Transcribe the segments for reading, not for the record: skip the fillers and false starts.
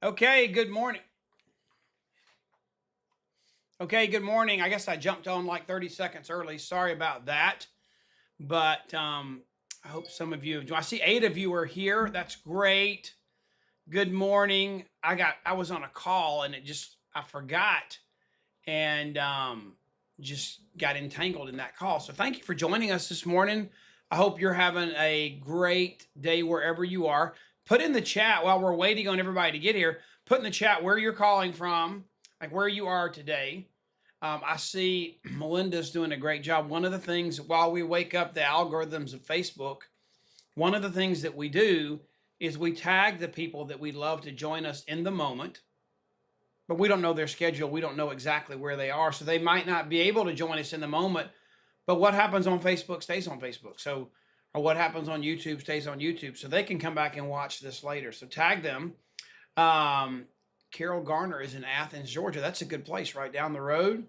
Okay, good morning. Okay, good morning. I guess I jumped on like 30 seconds early. Sorry about that. But I hope some of you, I see 8 of you are here. That's great. Good morning. I was on a call and I forgot and just got entangled in that call. So thank you for joining us this morning. I hope you're having a great day wherever you are. Put in the chat while we're waiting on everybody to get here. Put in the chat where you're calling from, like where you are today. I see Melinda's doing a great job. One of the things while we wake up the algorithms of Facebook, one of the things that we do is we tag the people that we love to join us in the moment, but we don't know their schedule. We don't know exactly where they are. So they might not be able to join us in the moment, but what happens on Facebook stays on Facebook. So, or what happens on YouTube stays on YouTube. So they can come back and watch this later. So tag them. Carol Garner is in Athens, Georgia. That's a good place right down the road.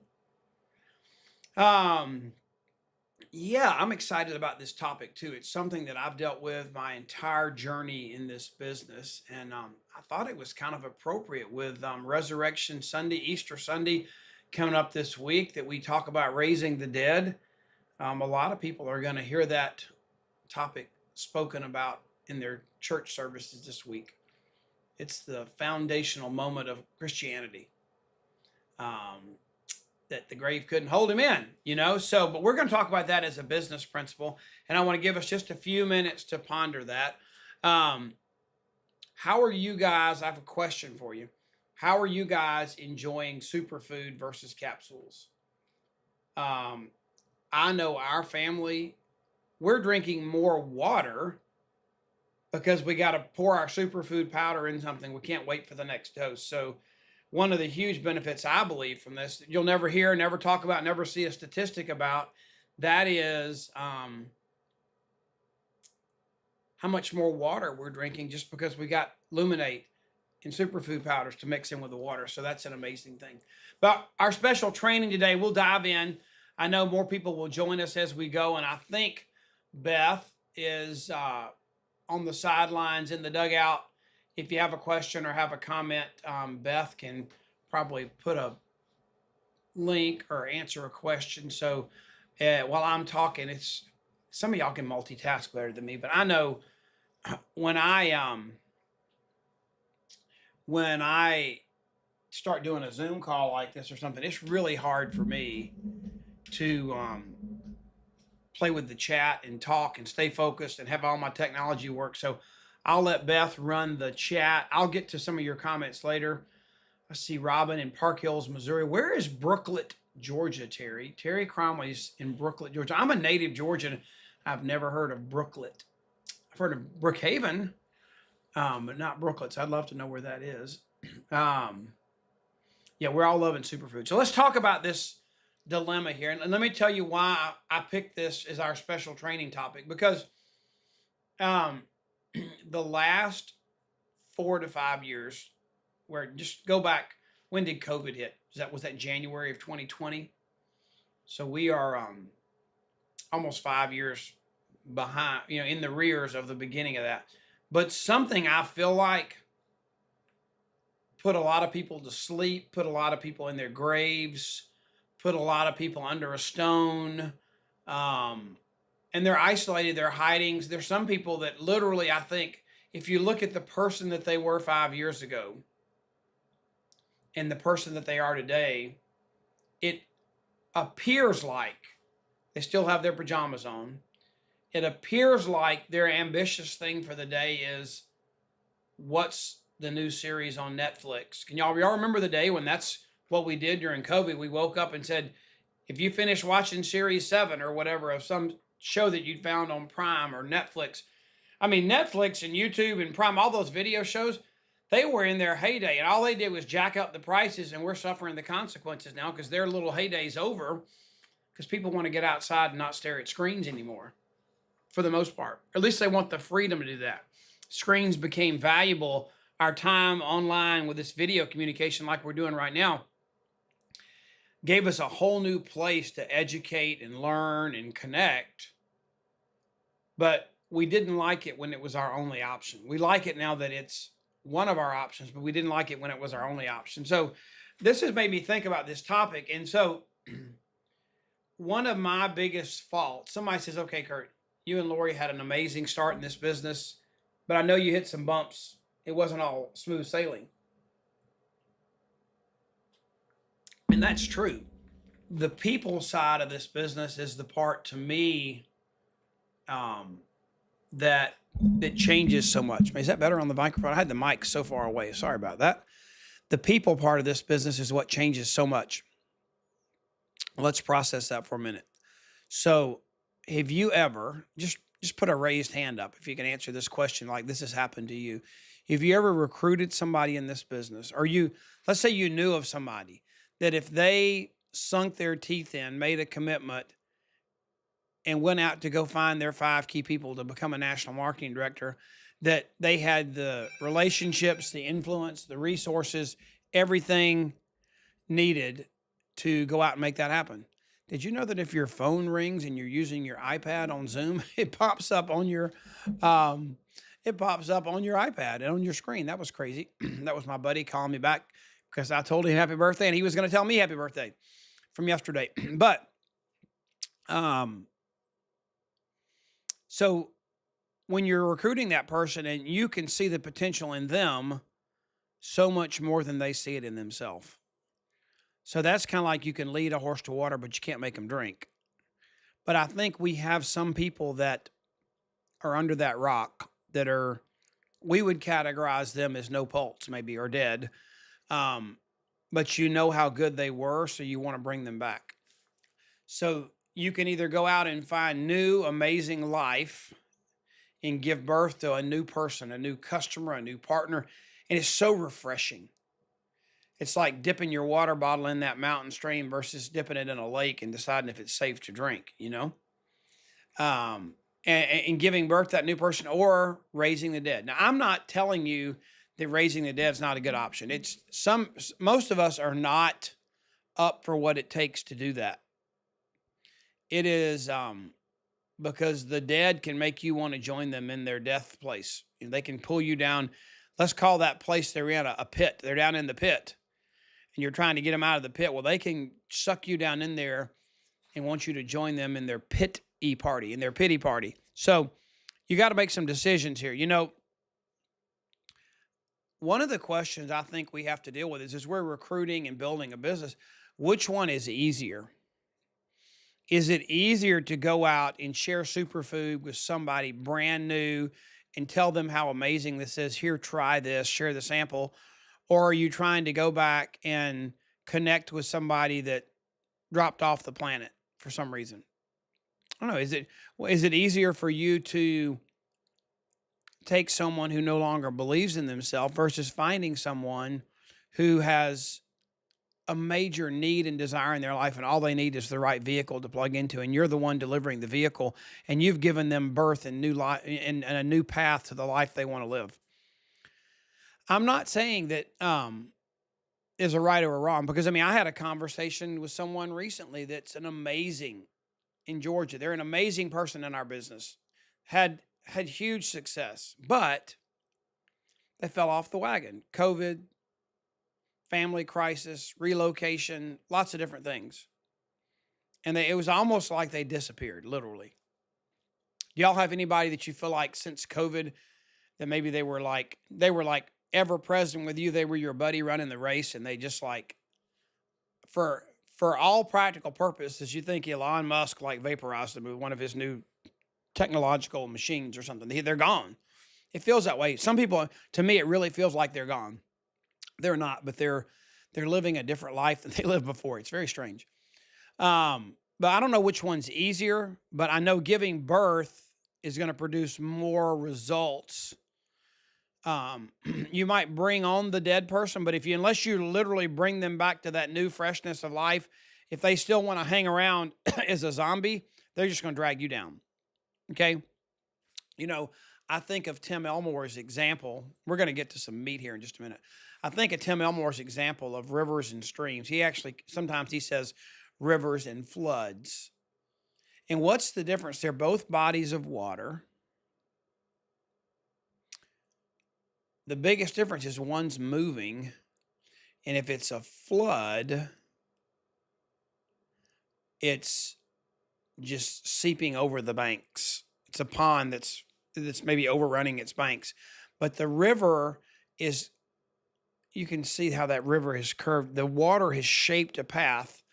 Yeah, I'm excited about this topic too. It's something that I've dealt with my entire journey in this business, and I thought it was kind of appropriate with Resurrection Sunday, Easter Sunday coming up this week that we talk about raising the dead. A lot of people are going to hear that topic spoken about in their church services this week. It's the foundational moment of Christianity. That the grave couldn't hold him in, So, but we're going to talk about that as a business principle. And I want to give us just a few minutes to ponder that. How are you guys? I have a question for you. How are you guys enjoying superfood versus capsules? I know our family, we're drinking more water because we got to pour our superfood powder in something. We can't wait for the next dose. So, one of the huge benefits I believe from this, you'll never hear, never talk about, never see a statistic about, that is how much more water we're drinking just because we got Luminate and superfood powders to mix in with the water. So that's an amazing thing. But our special training today, we'll dive in. I know more people will join us as we go, and I think Beth is on the sidelines in the dugout. If you have a question or have a comment, Beth can probably put a link or answer a question. So while I'm talking, it's some of y'all can multitask better than me, but I know when I start doing a Zoom call like this or something, it's really hard for me to play with the chat and talk and stay focused and have all my technology work. So I'll let Beth run the chat. I'll get to some of your comments later. I see Robin in Park Hills, Missouri. Where is Brooklet, Georgia, Terry? Terry Cromley's in Brooklet, Georgia. I'm a native Georgian. I've never heard of Brooklet. I've heard of Brookhaven, but not Brooklets. I'd love to know where that is. Yeah, we're all loving superfood. So let's talk about this dilemma here. And let me tell you why I picked this as our special training topic, because the last 4 to 5 years, where just go back, when did COVID hit? Was that January of 2020? So we are almost 5 years behind, in the rears of the beginning of that. But something I feel like put a lot of people to sleep, put a lot of people in their graves, put a lot of people under a stone, and they're isolated, they're hiding. There's some people that literally, I think, if you look at the person that they were 5 years ago and the person that they are today, it appears like they still have their pajamas on. It appears like their ambitious thing for the day is, what's the new series on Netflix? Y'all remember the day when that's what we did during COVID? We woke up and said, if you finish watching series 7 or whatever of some show that you'd found on Prime or Netflix, I mean, Netflix and YouTube and Prime, all those video shows, they were in their heyday, and all they did was jack up the prices, and we're suffering the consequences now because their little heyday's over, because people want to get outside and not stare at screens anymore, for the most part. Or at least they want the freedom to do that. Screens became valuable. Our time online with this video communication like we're doing right now gave us a whole new place to educate and learn and connect. But we didn't like it when it was our only option. We like it now that it's one of our options, but we didn't like it when it was our only option. So this has made me think about this topic. And so one of my biggest faults, somebody says, okay, Kurt, you and Lori had an amazing start in this business, but I know you hit some bumps. It wasn't all smooth sailing. And that's true. The people side of this business is the part to me that changes so much. Is that better on the microphone? I had the mic so far away. Sorry about that. The people part of this business is what changes so much. Let's process that for a minute. So, have you ever just put a raised hand up if you can answer this question like this has happened to you? Have you ever recruited somebody in this business, or let's say you knew of somebody that if they sunk their teeth in, made a commitment, and went out to go find their 5 key people to become a national marketing director, that they had the relationships, the influence, the resources, everything needed to go out and make that happen? Did you know that if your phone rings and you're using your iPad on Zoom, it pops up on your iPad and on your screen? That was crazy. That was my buddy calling me back because I told him happy birthday and he was going to tell me happy birthday from yesterday. But so when you're recruiting that person and you can see the potential in them so much more than they see it in themselves. So that's kind of like you can lead a horse to water, but you can't make them drink. But I think we have some people that are under that rock that we would categorize them as no pulse maybe, or dead. But you know how good they were, so you want to bring them back. So you can either go out and find new, amazing life and give birth to a new person, a new customer, a new partner. And it's so refreshing. It's like dipping your water bottle in that mountain stream versus dipping it in a lake and deciding if it's safe to drink, and giving birth to that new person or raising the dead. Now, I'm not telling you that raising the dead is not a good option. Most of us are not up for what it takes to do that. It is because the dead can make you want to join them in their death place. They can pull you down. Let's call that place they're in a pit. They're down in the pit and you're trying to get them out of the pit. Well, they can suck you down in there and want you to join them in their pity party. So you got to make some decisions here. One of the questions I think we have to deal with is as we're recruiting and building a business, which one is easier? Is it easier to go out and share superfood with somebody brand new and tell them how amazing this is? Here, try this, share the sample. Or are you trying to go back and connect with somebody that dropped off the planet for some reason? I don't know. Is it easier for you to take someone who no longer believes in themselves versus finding someone who has a major need and desire in their life, and all they need is the right vehicle to plug into, and you're the one delivering the vehicle, and you've given them birth and new life and a new path to the life they want to live? I'm not saying that is a right or a wrong, because I had a conversation with someone recently that's an amazing in Georgia. They're an amazing person in our business, had huge success, but they fell off the wagon. COVID, family crisis, relocation, lots of different things. And it was almost like they disappeared, literally. Do y'all have anybody that you feel like since COVID that maybe they were like ever present with you? They were your buddy running the race, and they just like, for all practical purposes, you think Elon Musk like vaporized them with one of his new technological machines or something. They're gone. It feels that way. Some people, to me, it really feels like they're gone. They're not, but they're living a different life than they lived before. It's very strange. But I don't know which one's easier, but I know giving birth is going to produce more results. You might bring on the dead person, but unless you literally bring them back to that new freshness of life, if they still want to hang around as a zombie, they're just going to drag you down. Okay. I think of Tim Elmore's example. We're going to get to some meat here in just a minute. I think of Tim Elmore's example of rivers and streams. Sometimes he says rivers and floods. And what's the difference? They're both bodies of water. the biggest difference is one's moving, and if it's a flood, it's just seeping over the banks. It's a pond that's maybe overrunning its banks. But the river is, you can see how that river is curved. The water has shaped a path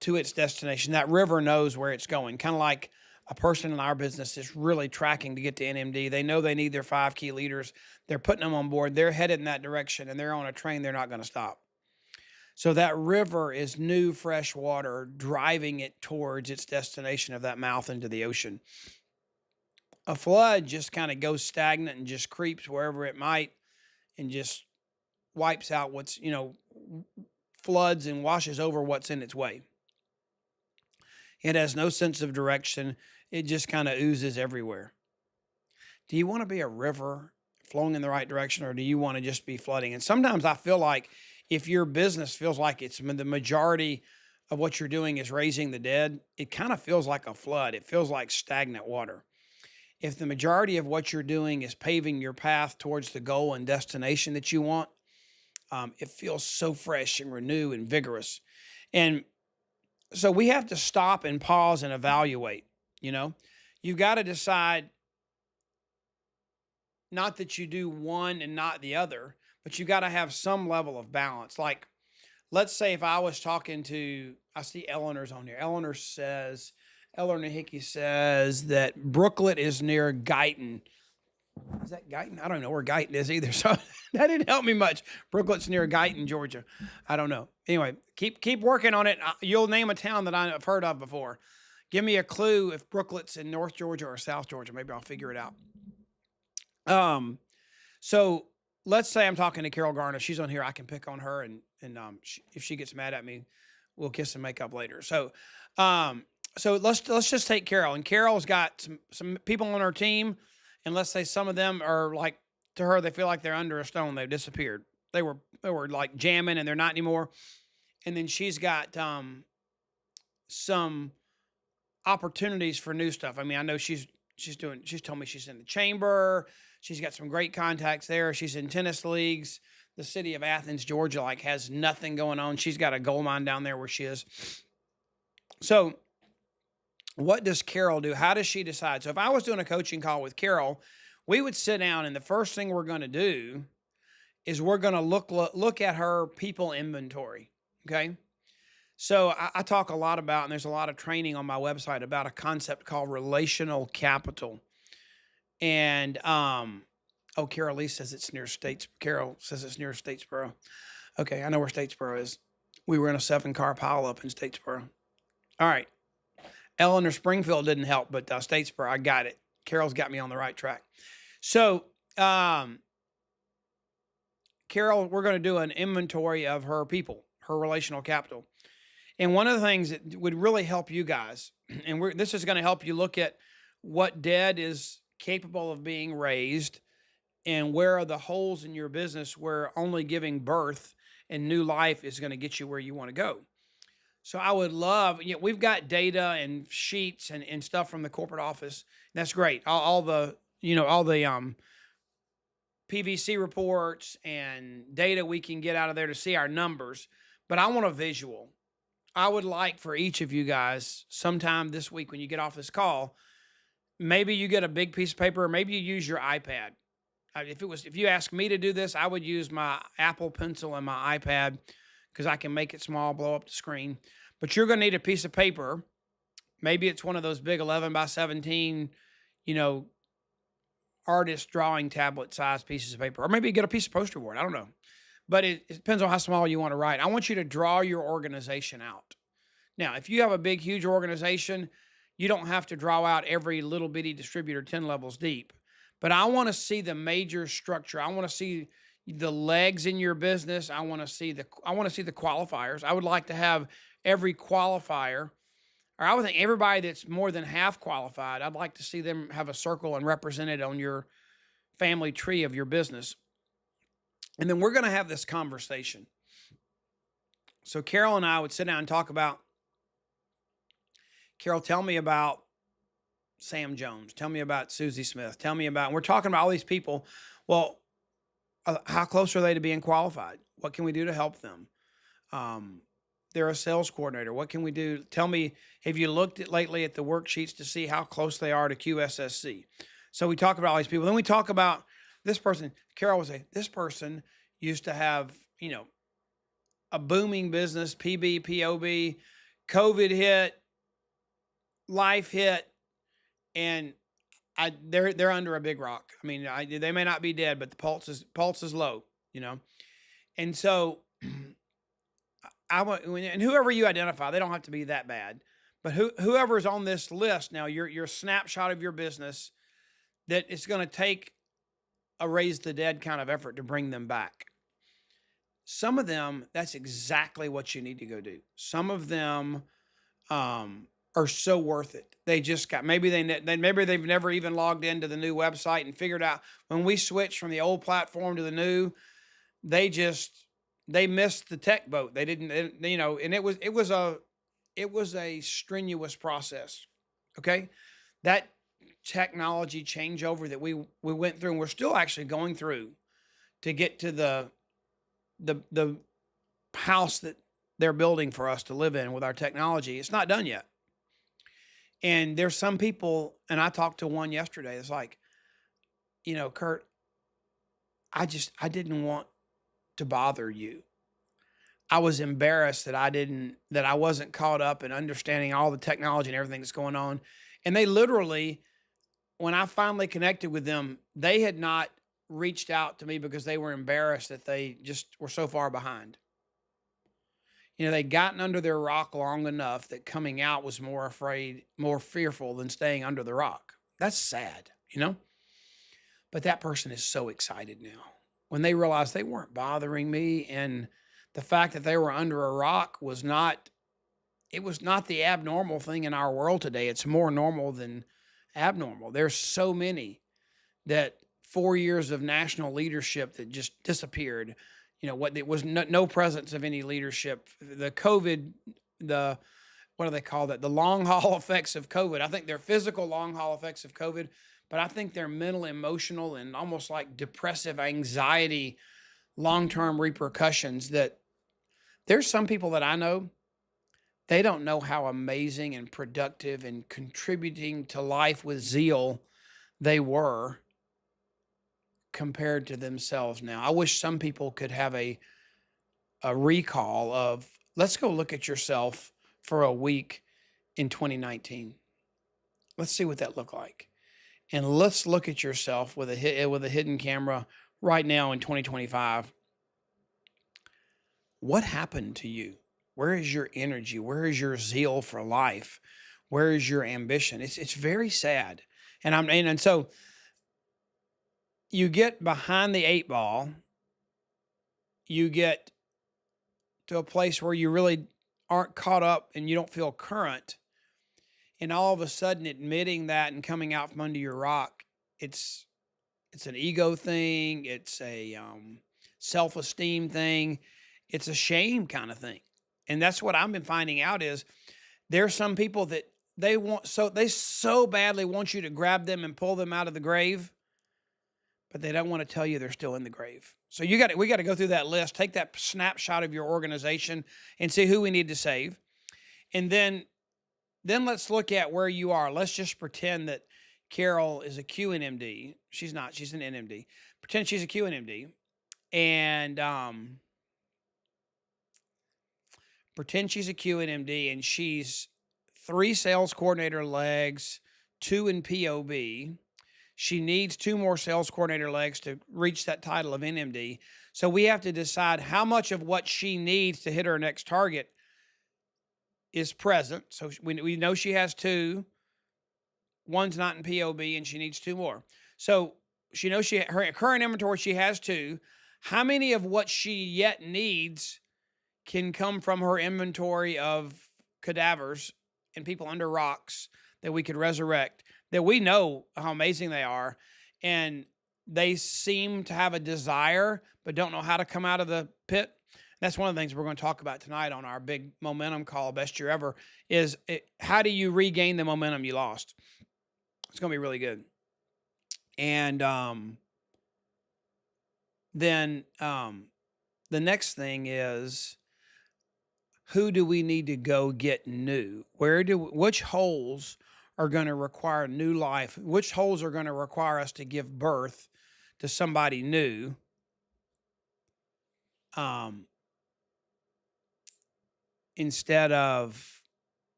to its destination. That river knows where it's going. Kind of like a person in our business is really tracking to get to NMD. They know they need their 5 key leaders. They're putting them on board. They're headed in that direction, and they're on a train. They're not going to stop. So that river is new, fresh water driving it towards its destination of that mouth into the ocean. A flood just kind of goes stagnant and just creeps wherever it might and just wipes out what's, floods and washes over what's in its way. It has no sense of direction. It just kind of oozes everywhere. Do you want to be a river flowing in the right direction, or do you want to just be flooding? And sometimes I feel like if your business feels like it's the majority of what you're doing is raising the dead, it kind of feels like a flood. It feels like stagnant water. If the majority of what you're doing is paving your path towards the goal and destination that you want, it feels so fresh and renewed and vigorous. And so we have to stop and pause and evaluate. You've got to decide, not that you do one and not the other, but you got to have some level of balance. Like, let's say if I was talking to, I see Eleanor's on here. Eleanor Hickey says that Brooklet is near Guyton. Is that Guyton? I don't know where Guyton is either. So that didn't help me much. Brooklet's near Guyton, Georgia. I don't know. Anyway, keep working on it. You'll name a town that I've heard of before. Give me a clue if Brooklet's in North Georgia or South Georgia. Maybe I'll figure it out. So let's say I'm talking to Carol Garner. She's on here. I can pick on her, and if she gets mad at me, we'll kiss and make up later. So let's just take Carol. And Carol's got some people on her team, and let's say some of them are like, to her, they feel like they're under a stone. They've disappeared. They were like jamming, and they're not anymore. And then she's got some opportunities for new stuff. I mean, I know she's told me she's in the chamber. She's got some great contacts there. She's in tennis leagues. The city of Athens, Georgia, has nothing going on. She's got a gold mine down there where she is. So what does Carol do? How does she decide? So if I was doing a coaching call with Carol, we would sit down, and the first thing we're going to do is we're going to look at her people inventory. Okay. So I talk a lot about, and there's a lot of training on my website about a concept called relational capital. And, Carol Lee says it's near Carol says it's near Statesboro. Okay. I know where Statesboro is. We were in a 7-car pileup in Statesboro. All right. Eleanor Springfield didn't help, but Statesboro, I got it. Carol's got me on the right track. So, Carol, we're going to do an inventory of her people, her relational capital. And one of the things that would really help you guys, and this is going to help you look at what dead is capable of being raised, and where are the holes in your business where only giving birth and new life is going to get you where you want to go. So I would love, we've got data and sheets and stuff from the corporate office. That's great. All the PVC reports and data we can get out of there to see our numbers. But I want a visual. I would like for each of you guys sometime this week when you get off this call, maybe you get a big piece of paper, or maybe you use your iPad. If you ask me to do this, I would use my Apple Pencil and my iPad, because I can make it small, blow up the screen. But you're going to need a piece of paper. Maybe it's one of those big 11 by 17, artist drawing tablet size pieces of paper. Or maybe you get a piece of poster board. I don't know. But it depends on how small you want to write. I want you to draw your organization out. Now, if you have a big, huge organization, you don't have to draw out every little bitty distributor 10 levels deep. But I want to see the major structure. I want to see the legs in your business. I want to see the qualifiers. I would like to have every qualifier, or I would think everybody that's more than half qualified, I'd like to see them have a circle and represented on your family tree of your business. And then we're going to have this conversation. So Carol and I would sit down and talk about, Carol, tell me about Sam Jones. Tell me about Susie Smith. Tell me about, and we're talking about all these people. Well, How close are they to being qualified? What can we do to help them? Um, they're a sales coordinator. What can we do? Tell me, have you looked at lately at the worksheets to see how close they are to QSSC? So we talk about all these people. Then we talk about this person. Carol would say, this person used to have, a booming business, PB, POB, COVID hit, life hit, and they're under a big rock. I mean, they may not be dead, but the pulse is low, and so I want, and whoever you identify, they don't have to be that bad, but whoever's on this list now, your snapshot of your business, that it's going to take a raise the dead kind of effort to bring them back. Some of them, that's exactly what you need to go do. Some of them are so worth it. They just got, maybe maybe they've never even logged into the new website and figured out when we switched from the old platform to the new, they missed the tech boat. They didn't, and it was a strenuous process. Okay. That technology changeover that we went through, and we're still actually going through to get to the house that they're building for us to live in with our technology. It's not done yet. And there's some people, and I talked to one yesterday, it's like, Kurt, I didn't want to bother you. I was embarrassed that I wasn't caught up in understanding all the technology and everything that's going on. And they literally, when I finally connected with them, they had not reached out to me because they were embarrassed that they just were so far behind. They'd gotten under their rock long enough that coming out was more fearful than staying under the rock. That's sad, But that person is so excited now when they realized they weren't bothering me, and the fact that they were under a rock was not the abnormal thing in our world today. It's more normal than abnormal. There's so many that 4 years of national leadership that just disappeared. What it was no presence of any leadership. The COVID, what do they call that? The long haul effects of COVID. I think they're physical long haul effects of COVID, but I think they're mental, emotional, and almost like depressive anxiety, long-term repercussions that there's some people that I know, they don't know how amazing and productive and contributing to life with zeal they were compared to themselves now. I wish some people could have a recall of, let's go look at yourself for a week in 2019. Let's see what that looked like. And let's look at yourself with a hidden camera right now in 2025. What happened to you? Where is your energy? Where is your zeal for life? Where is your ambition? It's very sad. And so you get behind the 8 ball, you get to a place where you really aren't caught up and you don't feel current. And all of a sudden admitting that and coming out from under your rock, it's an ego thing. It's a self-esteem thing. It's a shame kind of thing. And that's what I've been finding out is there's some people that they so badly want you to grab them and pull them out of the grave, but they don't want to tell you they're still in the grave. So we got to go through that list, take that snapshot of your organization and see who we need to save. And then let's look at where you are. Let's just pretend that Carol is a QNMD. She's not, she's an NMD. Pretend she's a QNMD. And pretend she's a QNMD and she's 3 sales coordinator legs, 2 in POB. She needs 2 more sales coordinator legs to reach that title of NMD. So we have to decide how much of what she needs to hit her next target is present. So we know she has 2. One's not in POB and she needs 2 more. So she knows her current inventory, she has 2. How many of what she yet needs can come from her inventory of cadavers and people under rocks that we could resurrect, that we know how amazing they are, and they seem to have a desire but don't know how to come out of the pit? That's one of the things we're going to talk about tonight on our big momentum call, Best Year Ever, is how do you regain the momentum you lost? It's going to be really good. And then the next thing is, who do we need to go get new? Which holes are going to require new life? Which holes are going to require us to give birth to somebody new? Um, Instead of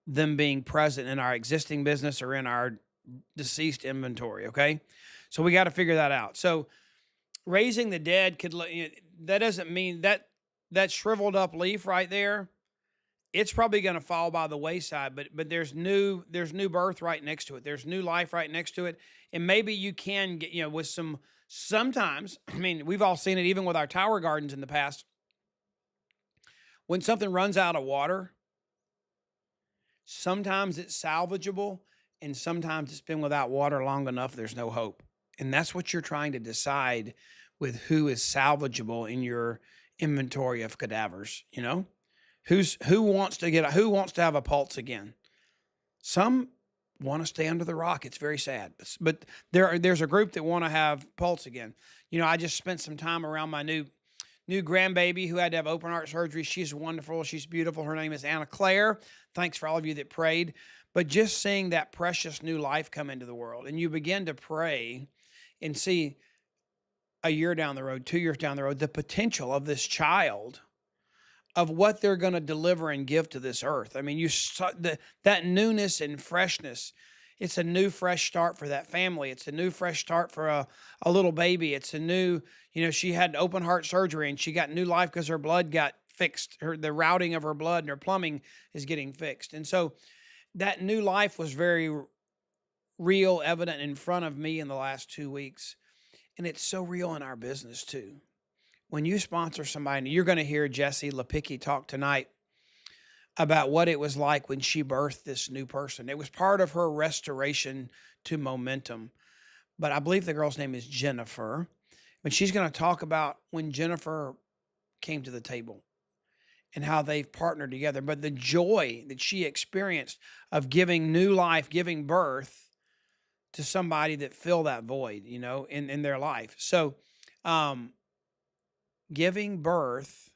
them being present in our existing business or in our deceased inventory. Okay. So we got to figure that out. So raising the dead that doesn't mean that shriveled up leaf right there, it's probably going to fall by the wayside, but there's new birth right next to it. There's new life right next to it. And maybe you can get, with sometimes, I mean, we've all seen it even with our tower gardens in the past. When something runs out of water, sometimes it's salvageable, and sometimes it's been without water long enough, there's no hope. And that's what you're trying to decide with who is salvageable in your inventory of cadavers, who wants to have a pulse again. Some want to stay under the rock. It's very sad, but there's a group that want to have pulse again. I just spent some time around my new grandbaby who had to have open heart surgery. She's wonderful. She's beautiful. Her name is Anna Claire. Thanks for all of you that prayed. But just seeing that precious new life come into the world, and you begin to pray and see a year down the road, 2 years down the road, the potential of this child, of what they're going to deliver and give to this earth. I mean, that newness and freshness. It's a new, fresh start for that family. It's a new, fresh start for a little baby. It's a new, she had open heart surgery and she got new life because her blood got fixed. The routing of her blood and her plumbing is getting fixed. And so that new life was very real, evident in front of me in the last 2 weeks. And it's so real in our business too. When you sponsor somebody, you're going to hear Jessie Lepicki talk tonight about what it was like when she birthed this new person. It was part of her restoration to momentum. But I believe the girl's name is Jennifer. And she's going to talk about when Jennifer came to the table and how they've partnered together. But the joy that she experienced of giving new life, giving birth to somebody that filled that void, in their life. So, giving birth,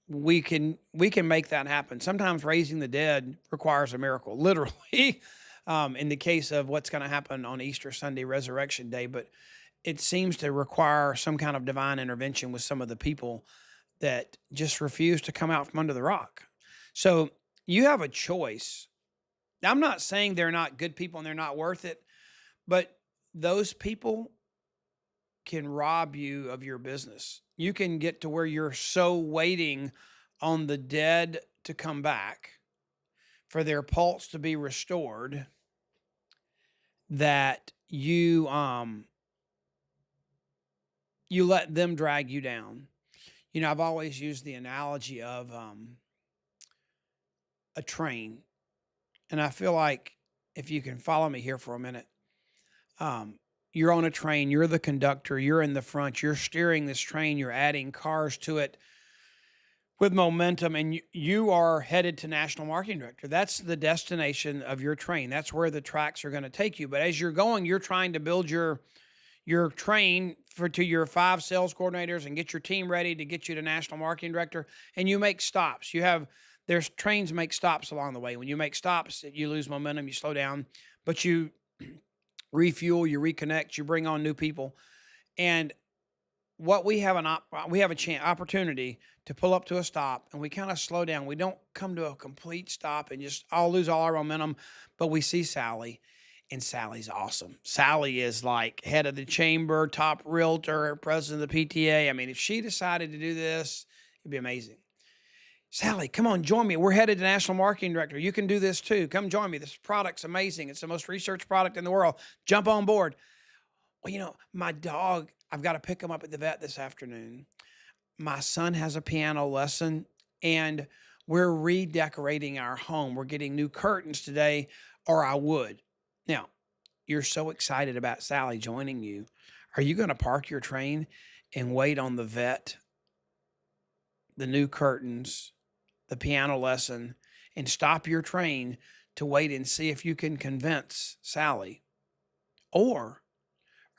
we can make that happen. Sometimes raising the dead requires a miracle, literally, in the case of what's going to happen on Easter Sunday, Resurrection Day. But it seems to require some kind of divine intervention with some of the people that just refuse to come out from under the rock. So you have a choice. I'm not saying they're not good people and they're not worth it, but those people can rob you of your business. You can get to where you're so waiting on the dead to come back for their pulse to be restored that you let them drag you down. I've always used the analogy of a train. And I feel like if you can follow me here for a minute, you're on a train, you're the conductor, you're in the front, you're steering this train, you're adding cars to it with momentum, and you are headed to National Marketing Director. That's the destination of your train. That's where the tracks are going to take you. But as you're going, you're trying to build your train to your 5 sales coordinators and get your team ready to get you to National Marketing Director, and you make stops. There's trains make stops along the way. When you make stops, you lose momentum, you slow down, but you refuel, you reconnect, you bring on new people. And what we have opportunity to pull up to a stop, and we kind of slow down. We don't come to a complete stop and just lose all our momentum, but we see Sally, and Sally's awesome. Sally is like head of the chamber, top realtor, president of the PTA. I mean, if she decided to do this, it'd be amazing. Sally, come on, join me. We're headed to National Marketing Director. You can do this too. Come join me. This product's amazing. It's the most researched product in the world. Jump on board. Well, my dog, I've got to pick him up at the vet this afternoon. My son has a piano lesson, and we're redecorating our home. We're getting new curtains today, or I would. Now, you're so excited about Sally joining you. Are you going to park your train and wait on the vet, the new curtains, the piano lesson, and stop your train to wait and see if you can convince Sally? Or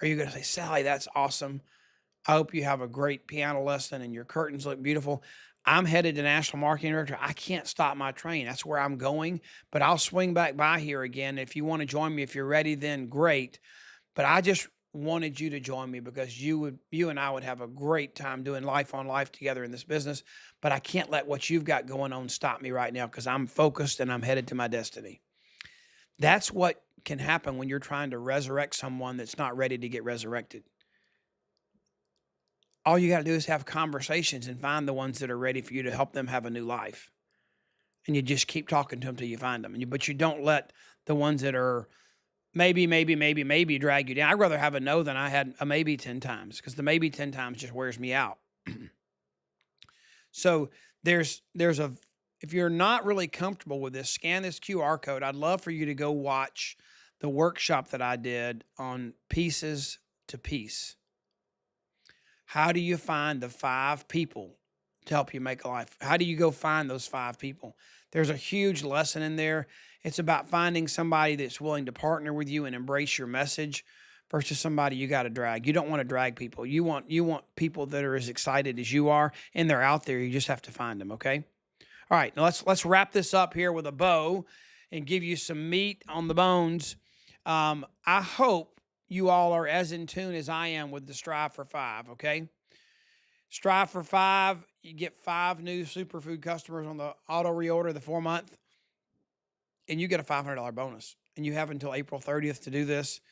Or are you going to say, Sally, that's awesome. I hope you have a great piano lesson and your curtains look beautiful. I'm headed to National Marketing Director. I can't stop my train. That's where I'm going, but I'll swing back by here again. If you want to join me, if you're ready, then great. But I just wanted you to join me because you and I would have a great time doing life on life together in this business. But I can't let what you've got going on stop me right now because I'm focused and I'm headed to my destiny. That's what can happen when you're trying to resurrect someone that's not ready to get resurrected. All you got to do is have conversations and find the ones that are ready for you to help them have a new life. And you just keep talking to them till you find them. But you don't let the ones that are maybe drag you down. I'd rather have a no than I had a maybe 10 times because the maybe 10 times just wears me out. So there's a, if you're not really comfortable with this, scan this QR code. I'd love for you to go watch the workshop that I did on pieces to peace. How do you find the 5 people to help you make a life? How do you go find those 5 people? There's a huge lesson in there. It's about finding somebody that's willing to partner with you and embrace your message versus somebody you got to drag. You don't want to drag people. You want people that are as excited as you are, and they're out there. You just have to find them, okay? All right, now let's wrap this up here with a bow and give you some meat on the bones. I hope you all are as in tune as I am with the Strive for 5, okay? Strive for 5, you get 5 new superfood customers on the auto reorder, the 4-month, and you get a $500 bonus. And you have until April 30th to do this.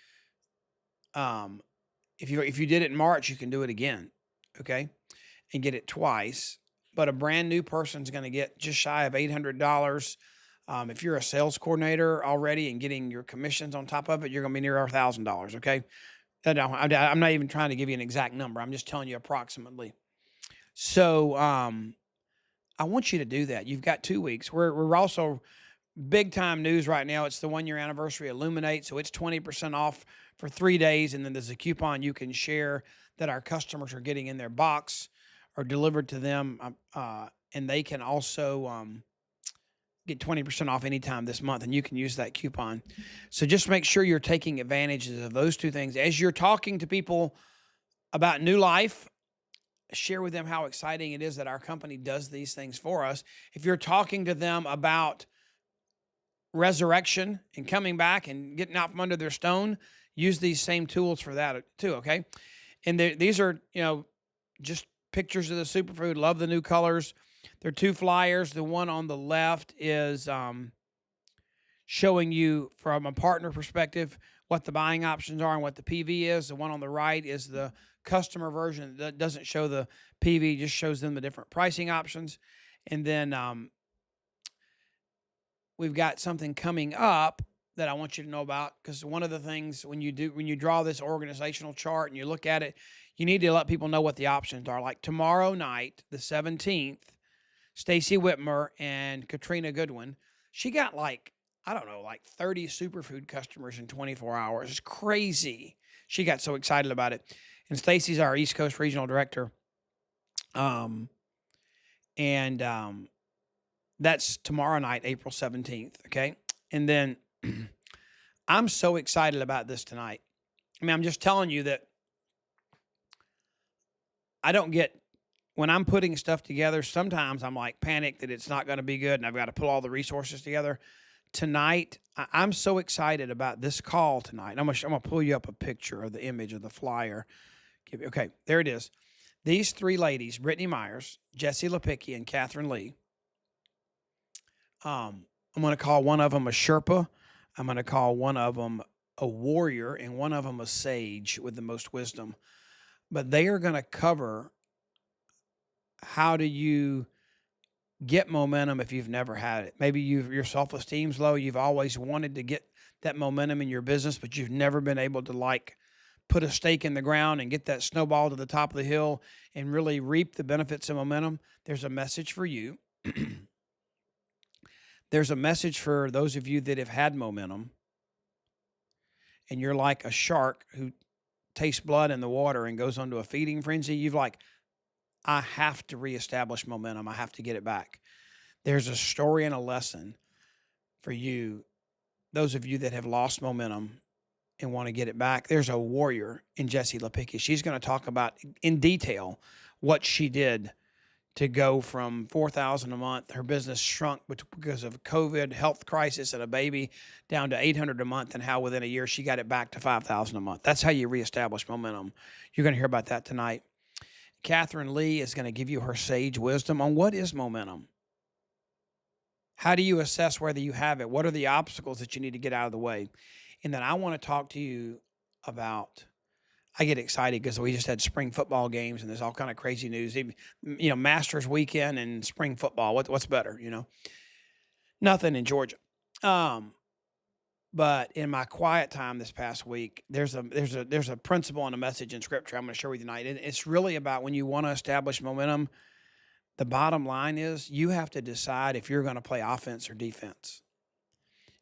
If you did it in March, you can do it again, okay? And get it twice. But a brand new person's going to get just shy of $800. If you're a sales coordinator already and getting your commissions on top of it, you're going to be near $1,000, okay? I'm not even trying to give you an exact number. I'm just telling you approximately. So I want you to do that. You've got 2 weeks. We're also big time news right now. It's the 1-year anniversary of Illuminate. So it's 20% off for 3 days. And then there's a coupon you can share that our customers are getting in their box or delivered to them. And they can also get 20% off anytime this month, and you can use that coupon. So just make sure you're taking advantages of those 2 things. As you're talking to people about new life, share with them how exciting it is that our company does these things for us. If you're talking to them about resurrection and coming back and getting out from under their stone, use these same tools for that too, okay? And these are, just pictures of the superfood. Love the new colors. There are 2 flyers. The one on the left is showing you from a partner perspective what the buying options are and what the PV is. The one on the right is the customer version that doesn't show the PV, just shows them the different pricing options. And then we've got something coming up that I want you to know about, because one of the things when you draw this organizational chart and you look at it, you need to let people know what the options are. Like tomorrow night, the 17th, Stacy Whitmer and Katrina Goodwin, she got like 30 superfood customers in 24 hours. It's crazy. She got so excited about it. And Stacy's our East Coast Regional Director. That's tomorrow night, April 17th, okay? And then I'm so excited about this tonight. I mean, I'm just telling you that when I'm putting stuff together, sometimes I'm like panicked that it's not going to be good and I've got to pull all the resources together. Tonight, I'm so excited about this call tonight. I'm gonna pull you up a picture of the image of the flyer. Okay, there it is. These 3 ladies, Brittany Myers, Jessie Lepicki, and Catherine Lee. I'm going to call one of them a Sherpa. I'm going to call one of them a warrior, and one of them a sage with the most wisdom. But they are going to cover how do you get momentum if you've never had it. Maybe your self-esteem's low. You've always wanted to get that momentum in your business, but you've never been able to put a stake in the ground and get that snowball to the top of the hill and really reap the benefits of momentum. There's a message for you. There's a message for those of you that have had momentum and you're like a shark who tastes blood in the water and goes onto a feeding frenzy. I have to reestablish momentum. I have to get it back. There's a story and a lesson for you, those of you that have lost momentum and want to get it back, there's a warrior in Jessie Lepicki. She's going to talk about in detail what she did to go from 4,000 a month. Her business shrunk because of COVID, health crisis, and a baby, down to 800 a month, and how within a year she got it back to 5,000 a month. That's how you reestablish momentum. You're going to hear about that tonight. Catherine Lee is going to give you her sage wisdom on what is momentum. How do you assess whether you have it? What are the obstacles that you need to get out of the way? And then I want to talk to you about, I get excited because we just had spring football games and there's all kind of crazy news. Even, Masters weekend and spring football. What's better, Nothing in Georgia. But in my quiet time this past week, there's a principle and a message in Scripture I'm going to share with you tonight. And it's really about when you want to establish momentum, the bottom line is you have to decide if you're going to play offense or defense.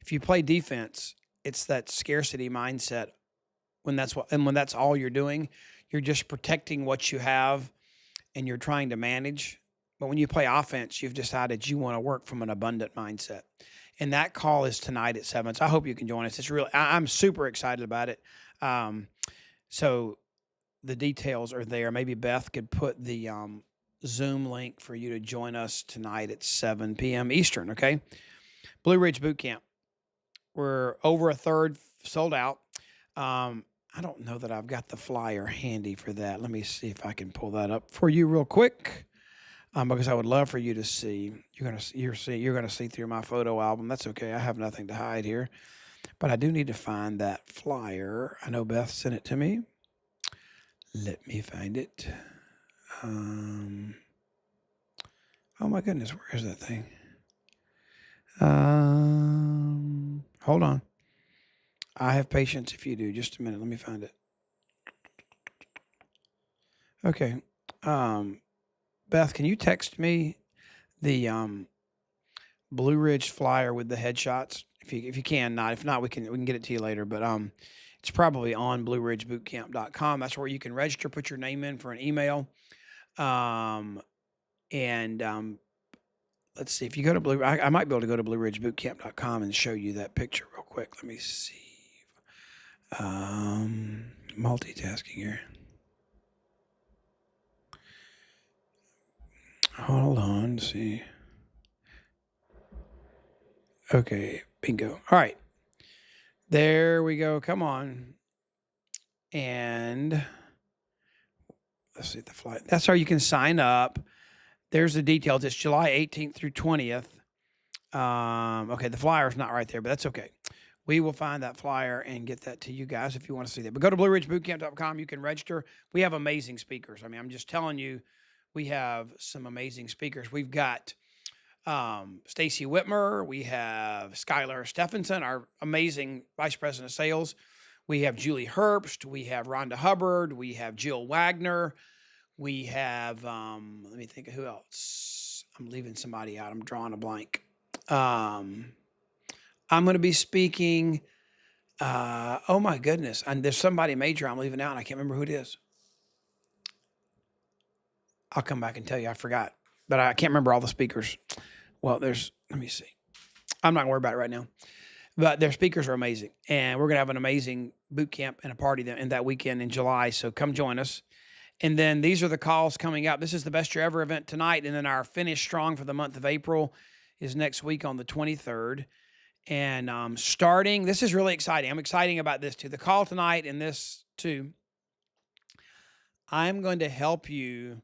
If you play defense, it's that scarcity mindset. When that's all you're doing, you're just protecting what you have and you're trying to manage. But when you play offense, you've decided you want to work from an abundant mindset. And that call is tonight at 7. So I hope you can join us. It's really, I'm super excited about it. So the details are there. Maybe Beth could put the Zoom link for you to join us tonight at 7 p.m. Eastern, okay? Blue Ridge Boot Camp. We're over a third sold out. I don't know that I've got the flyer handy for that. Let me see if I can pull that up for you real quick, because I would love for you to see. You're gonna see through my photo album. That's okay. I have nothing to hide here, but I do need to find that flyer. I know Beth sent it to me. Let me find it. Oh my goodness, where is that thing? Hold on. I have patience if you do. Just a minute. Let me find it. Okay. Beth, can you text me the Blue Ridge flyer with the headshots? If you can, not. If not, we can get it to you later. But it's probably on BlueRidgeBootCamp.com. That's where you can register, put your name in for an email. Let's see, if you go to I might be able to go to BlueRidgeBootCamp.com and show you that picture real quick. Let me see. Multitasking here. Hold on, let's see. Okay, bingo. All right. There we go. Come on. And let's see the flight. That's how you can sign up. There's the details. It's July 18th through 20th. Okay, the flyer's not right there, but that's okay. We will find that flyer and get that to you guys if you want to see that. But go to BlueRidgeBootCamp.com. You can register. We have amazing speakers. I mean, I'm just telling you, we have some amazing speakers. We've got Stacy Whitmer. We have Skylar Stephenson, our amazing Vice President of Sales. We have Julie Herbst. We have Rhonda Hubbard. We have Jill Wagner. We have, let me think of who else. I'm leaving somebody out. I'm drawing a blank. I'm going to be speaking. Oh my goodness. And there's somebody major I'm leaving out and I can't remember who it is. I'll come back and tell you. I forgot, but I can't remember all the speakers. Well, let me see. I'm not going to worry about it right now, but their speakers are amazing. And we're going to have an amazing boot camp and a party in that weekend in July. So come join us. And then these are the calls coming up. This is the Best Year Ever event tonight. And then our Finish Strong for the month of April is next week on the 23rd. And starting, this is really exciting. I'm excited about this too. The call tonight and this too. I'm going to help you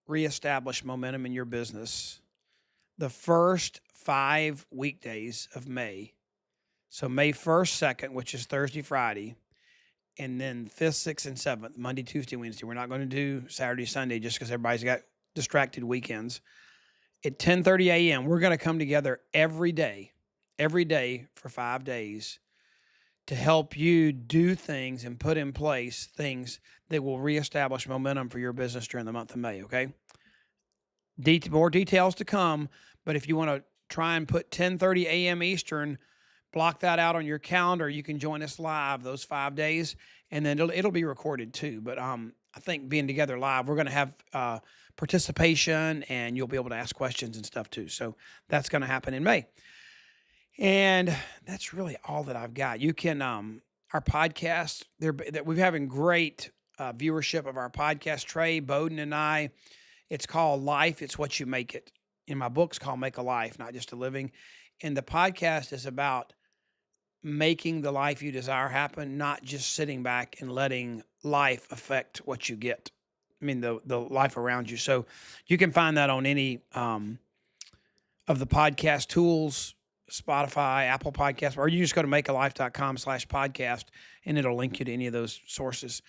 reestablish momentum in your business the first 5 weekdays of May. So May 1st, 2nd, which is Thursday, Friday, and then 5th, 6th, and 7th, Monday, Tuesday, Wednesday. We're not going to do Saturday, Sunday just because everybody's got distracted weekends. At 10:30 a.m., we're going to come together every day for 5 days to help you do things and put in place things that will reestablish momentum for your business during the month of May, okay? More details to come, but if you want to try and put 10:30 a.m. Eastern, block that out on your calendar. You can join us live those 5 days, and then it'll be recorded too. But I think being together live, we're going to have participation, and you'll be able to ask questions and stuff too. So that's going to happen in May. And that's really all that I've got. You can, our podcast. We're having great viewership of our podcast. Trey Bowden and I. It's called Life. It's What You Make It. In my book's called Make a Life, Not Just a Living. And the podcast is about making the life you desire happen, not just sitting back and letting life affect what you get. I mean, the life around you. So you can find that on any of the podcast tools, Spotify, Apple Podcasts, or you just go to makealife.com/podcast and it'll link you to any of those sources.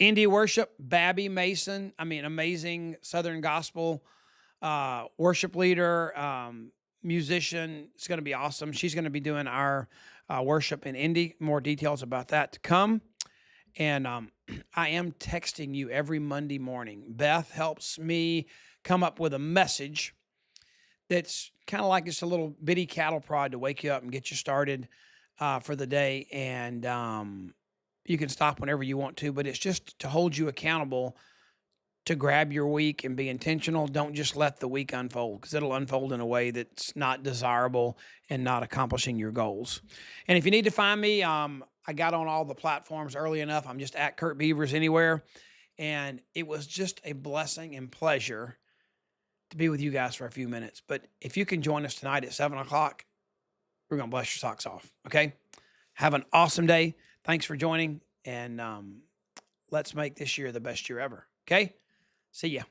Indie worship, Babby Mason. I mean, amazing Southern gospel worship leader, musician. It's going to be awesome. She's going to be doing our worship in Indy. More details about that to come. And I am texting you every Monday morning. Beth helps me come up with a message that's kind of like just a little bitty cattle prod to wake you up and get you started for the day. And you can stop whenever you want to, but it's just to hold you accountable to grab your week and be intentional. Don't just let the week unfold, because it'll unfold in a way that's not desirable and not accomplishing your goals. And if you need to find me, I got on all the platforms early enough. I'm just at Kurt Beavers anywhere. And it was just a blessing and pleasure to be with you guys for a few minutes. But if you can join us tonight at 7 o'clock, we're going to bless your socks off. Okay. Have an awesome day. Thanks for joining. And let's make this year the best year ever. Okay. See ya.